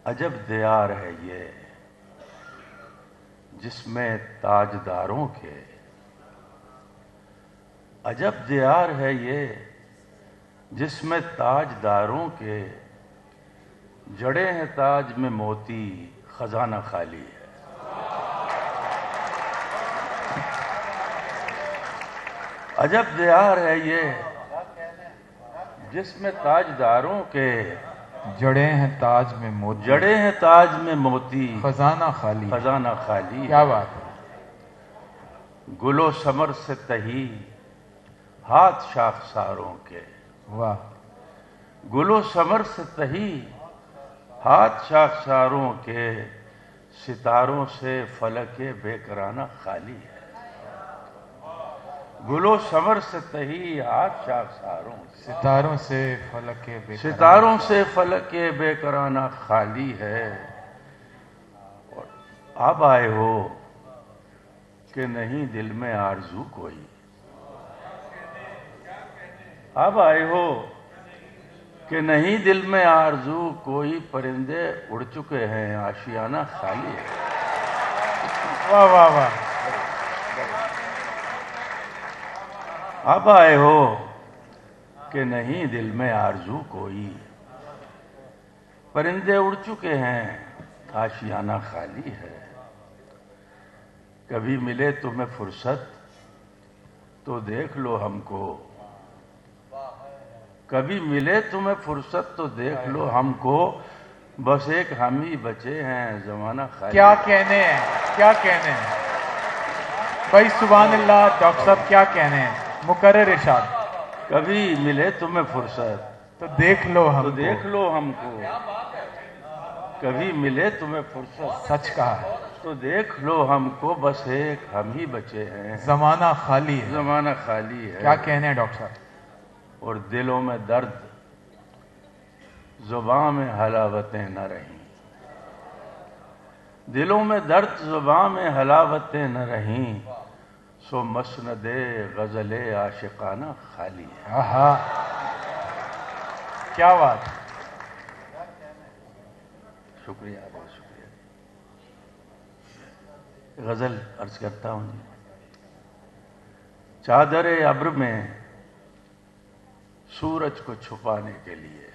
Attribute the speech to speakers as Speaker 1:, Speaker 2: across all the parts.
Speaker 1: عجب دیار ہے یہ جس میں تاجداروں کے، عجب دیار ہے یہ جس میں تاجداروں کے، جڑے ہیں تاج میں موتی خزانہ خالی ہے۔ عجب دیار ہے یہ جس میں تاجداروں کے،
Speaker 2: جڑے ہیں تاج میں موتی،
Speaker 1: جڑے ہیں تاج میں موتی
Speaker 2: خزانہ خالی۔
Speaker 1: خزانہ خالی
Speaker 2: کیا
Speaker 1: ہے۔
Speaker 2: بات ہے!
Speaker 1: گل و ثمر سے تہی ہاتھ شاخساروں کے،
Speaker 2: واہ!
Speaker 1: گل و ثمر سے تہی ہاتھ شاخساروں کے، ستاروں سے فلک بے کرانہ خالی ہے۔ گل و ثمر سے تہی ہاتھ شاخساروں کے،
Speaker 2: ستاروں سے فلک بے کرانہ،
Speaker 1: ستاروں سے فلک بے کرانہ خالی ہے۔ اور اب آئے ہو کہ نہیں دل میں آرزو کوئی، اب آئے ہو کہ نہیں دل میں آرزو کوئی، پرندے اڑ چکے ہیں آشیانہ خالی ہے۔
Speaker 2: واہ واہ واہ!
Speaker 1: اب آئے ہو کہ نہیں دل میں آرزو کوئی، پرندے اڑ چکے ہیں آشیانہ خالی ہے۔ کبھی ملے تمہیں فرصت تو دیکھ لو ہم کو، کبھی ملے تمہیں فرصت تو دیکھ لو ہم کو، بس ایک ہم ہی بچے ہیں زمانہ خالی۔
Speaker 2: کیا کہنے ہیں، کیا کہنے ہیں بھائی! سبحان اللہ! ڈاکٹر صاحب کیا کہنے ہیں، مکرر ارشاد۔
Speaker 1: کبھی ملے تمہیں فرصت
Speaker 2: تو دیکھ لو ہم
Speaker 1: تو
Speaker 2: کو،
Speaker 1: دیکھ لو ہم کو، کبھی ملے تمہیں فرصت
Speaker 2: سچ کہا ہے،
Speaker 1: تو دیکھ لو ہم کو، بس ایک ہم ہی بچے ہیں
Speaker 2: زمانہ خالی ہے۔
Speaker 1: زمانہ خالی ہے۔
Speaker 2: کیا کہنے ہیں ڈاکٹر صاحب؟
Speaker 1: اور دلوں میں درد زباں میں حلاوتیں نہ رہیں، دلوں میں درد زباں میں حلاوتیں نہ رہیں، سو مسند غزل عاشقانہ خالی ہے۔
Speaker 2: آہا! کیا بات!
Speaker 1: شکریہ، بہت شکریہ۔ غزل عرض کرتا ہوں جی۔ چادر ابر میں سورج کو چھپانے کے لیے،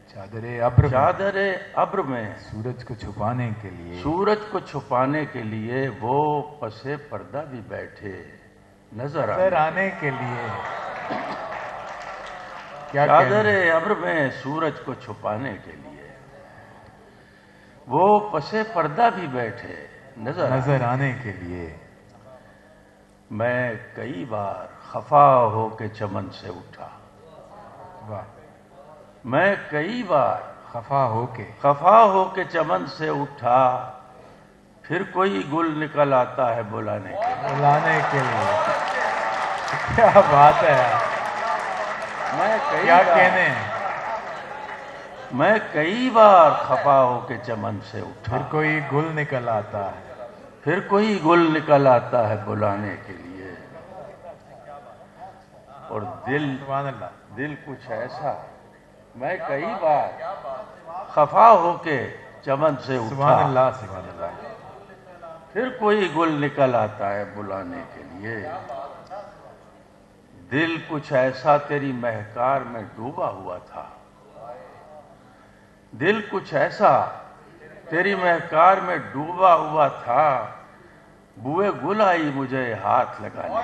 Speaker 2: چادر ابر،
Speaker 1: چادر ابر میں
Speaker 2: سورج کو چھپانے کے لیے،
Speaker 1: سورج کو چھپانے کے لیے، وہ پس پردہ بھی بیٹھے نظر
Speaker 2: آنے کے لیے۔ کیا
Speaker 1: چادر
Speaker 2: کہنے ہیں؟
Speaker 1: ابر میں سورج کو چھپانے کے لیے، وہ پس پردہ بھی بیٹھے
Speaker 2: نظر آنے کے لیے۔
Speaker 1: میں کئی بار خفا ہو کے چمن سے اٹھا،
Speaker 2: واہ!
Speaker 1: میں کئی بار
Speaker 2: خفا ہو کے،
Speaker 1: خفا ہو کے چمن سے اٹھا، پھر کوئی گل نکل آتا ہے بلانے کے لیے۔
Speaker 2: بلانے کے لیے۔ کیا بات ہے!
Speaker 1: میں کئی
Speaker 2: کیا
Speaker 1: بار
Speaker 2: کہنے ہیں؟
Speaker 1: میں کئی بار خفا ہو کے چمن سے اٹھا،
Speaker 2: پھر کوئی گل نکل آتا ہے،
Speaker 1: پھر کوئی گل نکل آتا ہے بلانے کے لیے۔ اور
Speaker 2: سبحان اللہ!
Speaker 1: دل کچھ ایسا، میں کئی بار خفا ہو کے چمن سے
Speaker 2: سبحان
Speaker 1: اٹھا،
Speaker 2: اللہ! سبحان اللہ!
Speaker 1: پھر کوئی گل نکل آتا ہے بلانے کے لیے۔ دل کچھ ایسا تیری مہکار میں ڈوبا ہوا تھا، دل کچھ ایسا تیری مہکار میں ڈوبا ہوا تھا، بوئے گل آئی مجھے ہاتھ لگانے۔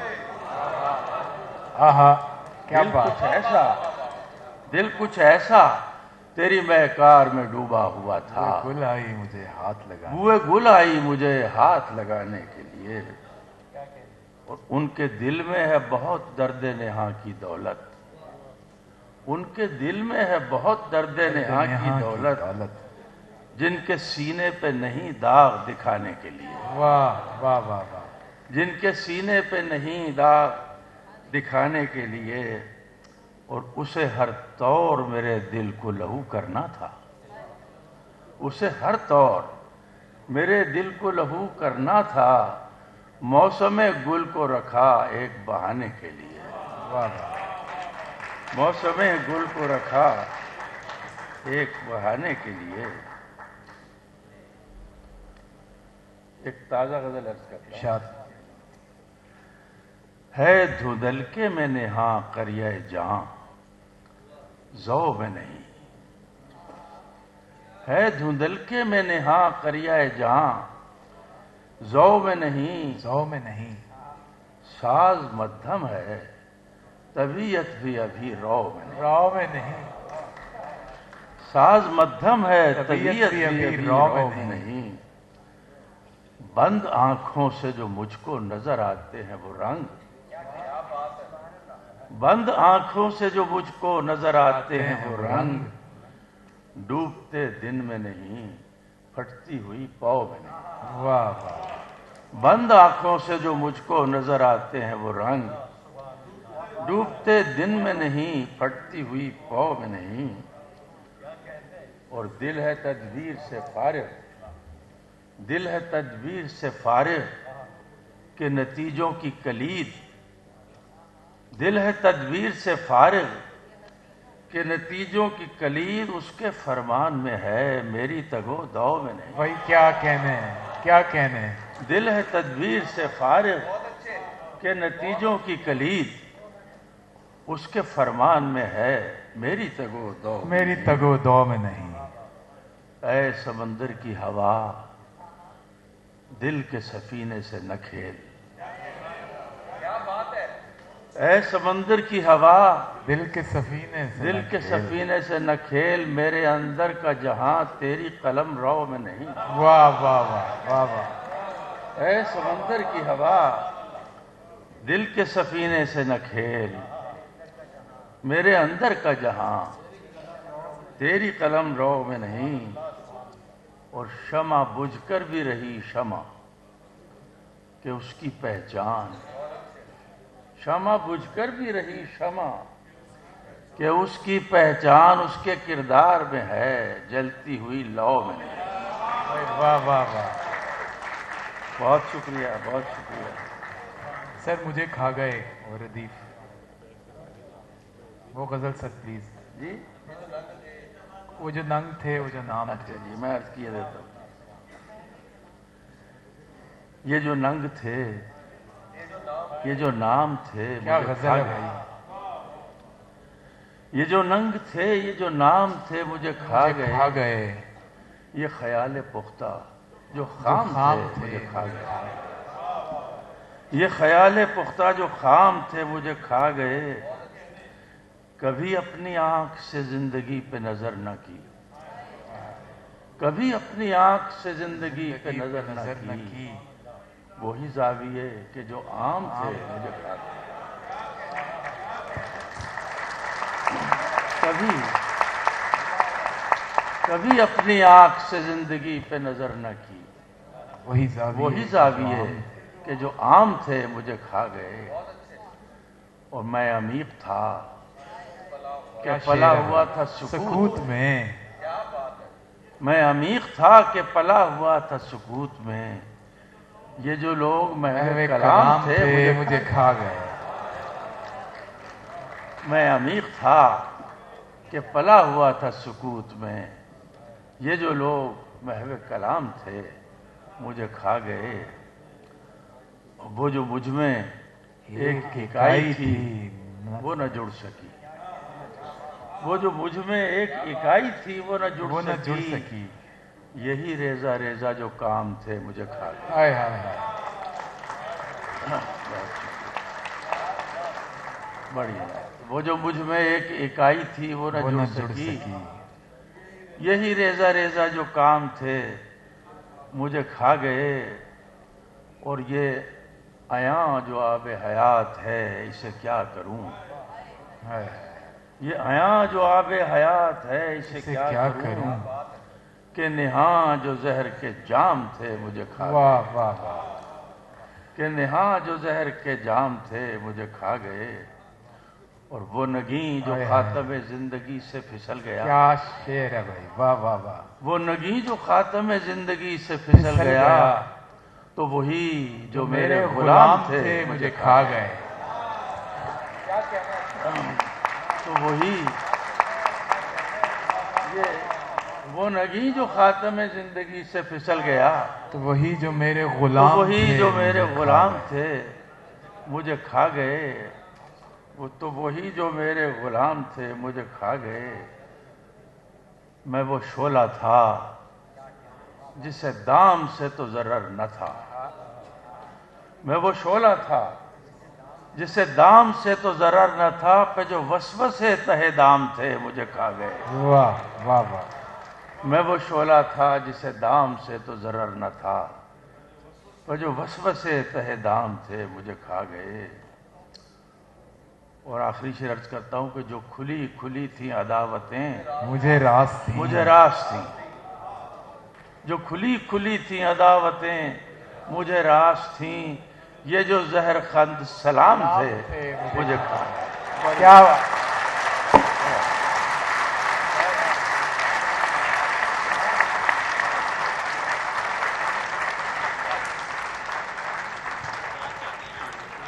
Speaker 2: آہا! کیا بات!
Speaker 1: دل کچھ ایسا تیری مہکار میں ڈوبا ہوا تھا،
Speaker 2: گل آئی مجھے ہاتھ لگا،
Speaker 1: بوئے گل آئی مجھے ہاتھ لگانے کے لیے۔ اور ان کے دل میں ہے بہت درد نہاں کی دولت، ان کے دل میں ہے بہت درد نہاں کی دولت، جن کے سینے پہ نہیں داغ دکھانے کے لیے،
Speaker 2: واہ واہ واہ واہ!
Speaker 1: جن کے سینے پہ نہیں داغ دکھانے کے لیے۔ اور اسے ہر طور میرے دل کو لہو کرنا تھا، اسے ہر طور میرے دل کو لہو کرنا تھا، موسم گل کو رکھا ایک بہانے کے لیے،
Speaker 2: واہ واہ!
Speaker 1: موسم گل کو رکھا ایک بہانے کے لیے ایک تازہ غزل عرض کرتا ہوں۔
Speaker 2: ارشاد۔
Speaker 1: ہے دھندل کے میں نہاں قریہ جہاں ذو میں نہیں، ہے دھندل کے میں نہاں قریہ جہاں ذو میں نہیں،
Speaker 2: ذو میں نہیں،
Speaker 1: ساز مدھم ہے طبیعت بھی ابھی رو میں نہیں،
Speaker 2: رو میں نہیں،
Speaker 1: ساز مدھم ہے
Speaker 2: طبیعت بھی ابھی رو میں
Speaker 1: نہیں، بند آنکھوں سے جو مجھ کو نظر آتے ہیں وہ رنگ، بند آنکھوں سے جو مجھ کو نظر آتے ہیں وہ رنگ، ڈوبتے دن میں نہیں پھٹتی ہوئی پاؤ میں نہیں،
Speaker 2: واہ واہ،
Speaker 1: بند آنکھوں سے جو مجھ کو نظر آتے ہیں وہ رنگ، ڈوبتے دن میں نہیں پھٹتی ہوئی پاؤ میں نہیں، اور دل ہے تدبیر سے فارغ، دل ہے تدبیر سے فارغ کہ نتیجوں کی کلید، دل ہے تدبیر سے فارغ کہ نتیجوں کی کلید اس کے فرمان میں ہے، میری تگو دو میں نہیں،
Speaker 2: بھائی کیا کہنے ہیں، کیا کہنے ہیں،
Speaker 1: دل ہے تدبیر سے فارغ کہ نتیجوں کی کلید اس کے فرمان میں ہے، میری تگو دو میں
Speaker 2: میری
Speaker 1: نہیں۔
Speaker 2: تگو دو میں نہیں،
Speaker 1: اے سمندر کی ہوا دل کے سفینے سے نہ کھیل، اے سمندر کی ہوا
Speaker 2: دل کے سفینے سے
Speaker 1: دل
Speaker 2: نہ
Speaker 1: کے
Speaker 2: کھیل۔
Speaker 1: سفینے سے نہ کھیل، میرے اندر کا جہاں تیری قلم رو میں نہیں،
Speaker 2: واہ واہ واہ واہ واہ،
Speaker 1: اے سمندر کی ہوا دل کے سفینے سے نہ کھیل، میرے اندر کا جہاں تیری قلم رو میں نہیں، اور شمع بجھ کر بھی رہی شمع کہ اس کی پہچان، شمع بجھ کر بھی رہی شمع کہ اس کی پہچان اس کے کردار میں ہے، جلتی ہوئی لو میں نہیں۔
Speaker 2: واہ واہ واہ،
Speaker 1: بہت شکریہ، بہت شکریہ۔
Speaker 2: سر مجھے کھا گئے اور ردیف، وہ غزل سر پلیز،
Speaker 1: جی
Speaker 2: وہ جو ننگ تھے، وہ جو نام
Speaker 1: اچھا
Speaker 2: تھے،
Speaker 1: جی، میں عرض کیے دیتا ہوں۔ یہ جو ننگ تھے، یہ جو نام تھے،
Speaker 2: کیا
Speaker 1: مجھے
Speaker 2: غزل
Speaker 1: کھا
Speaker 2: ہے
Speaker 1: گئے۔
Speaker 2: بھائی،
Speaker 1: یہ جو ننگ تھے، یہ جو نام تھے، مجھے کھا
Speaker 2: مجھے کھا
Speaker 1: گئے،
Speaker 2: گئے،
Speaker 1: یہ خیال پختہ جو خام تھے مجھے کھا گئے، یہ خیال پختہ جو خام تھے مجھے کھا گئے، کبھی اپنی آنکھ سے زندگی پہ نظر نہ کی، کبھی اپنی آنکھ سے زندگی پہ نظر نہ کی، وہی زاویے کہ جو عام تھے مجھے کھا گئے، کبھی اپنی آنکھ سے زندگی پہ نظر نہ کی،
Speaker 2: وہی
Speaker 1: زاویے کہ جو عام تھے مجھے کھا گئے، اور میں عمیق تھا کہ پلا ہوا تھا
Speaker 2: سکوت میں،
Speaker 1: میں عمیق تھا کہ پلا ہوا تھا سکوت میں، یہ جو لوگ محو کلام تھے
Speaker 2: مجھے کھا گئے،
Speaker 1: میں عمیق تھا کہ پلا ہوا تھا سکوت میں، یہ جو لوگ محو کلام تھے مجھے کھا گئے، وہ جو مجھ میں ایک اکائی تھی وہ نہ جڑ سکی، وہ جو مجھ میں ایک اکائی تھی وہ نہ جڑ سکی، یہی ریزہ ریزہ جو کام تھے مجھے کھا گئے۔
Speaker 2: ہائے ہائے ہائے،
Speaker 1: بڑھیا، وہ جو مجھ میں ایک اکائی تھی وہ نہ جڑ سکی، یہی ریزہ ریزہ جو کام تھے مجھے کھا گئے، اور یہ عیاں جو آب حیات ہے اسے کیا کروں، یہ عیاں جو آب حیات ہے اسے کیا کروں، کہ نہاں جو زہر کے جام تھے مجھے کھا گئے،
Speaker 2: واہ واہ واہ،
Speaker 1: کہ نہاں جو زہر کے جام تھے مجھے کھا گئے، اور وہ نگیں جو خاتم زندگی سے پھسل گیا،
Speaker 2: کیا شعر ہے بھائی، واہ واہ واہ،
Speaker 1: وہ نگیں جو خاتم زندگی سے پھسل گیا، تو وہی جو میرے غلام تھے
Speaker 2: مجھے کھا گئے،
Speaker 1: تو وہی یہ وہ نگی جو خاتم زندگی سے پھسل گیا،
Speaker 2: تو وہی جو میرے
Speaker 1: تو
Speaker 2: غلام
Speaker 1: وہی
Speaker 2: تھے
Speaker 1: جو میرے
Speaker 2: مجھے کھا
Speaker 1: غلام
Speaker 2: گئے۔
Speaker 1: تھے مجھے کھا گئے، وہ تو وہی جو میرے غلام تھے مجھے کھا گئے۔ میں وہ شعلہ تھا جسے دام سے تو ضرر نہ تھا، میں وہ شعلہ تھا جسے دام سے تو ضرر نہ تھا، پہ جو وسوسے تہ دام تھے مجھے کھا گئے۔
Speaker 2: واہ واہ واہ۔
Speaker 1: میں وہ شعلہ تھا جسے دام سے تو ضرر نہ تھا، پہ جو وسوسے تہ دام تھے مجھے کھا گئے۔ اور آخری شعر عرض کرتا ہوں کہ جو کھلی کھلی تھیں عداوتیں
Speaker 2: مجھے راز تھی،
Speaker 1: مجھے راز تھیں، جو کھلی کھلی تھیں عداوتیں مجھے راز تھیں، یہ جو زہر خند سلام تھے مجھے کھا گئے۔
Speaker 2: کیا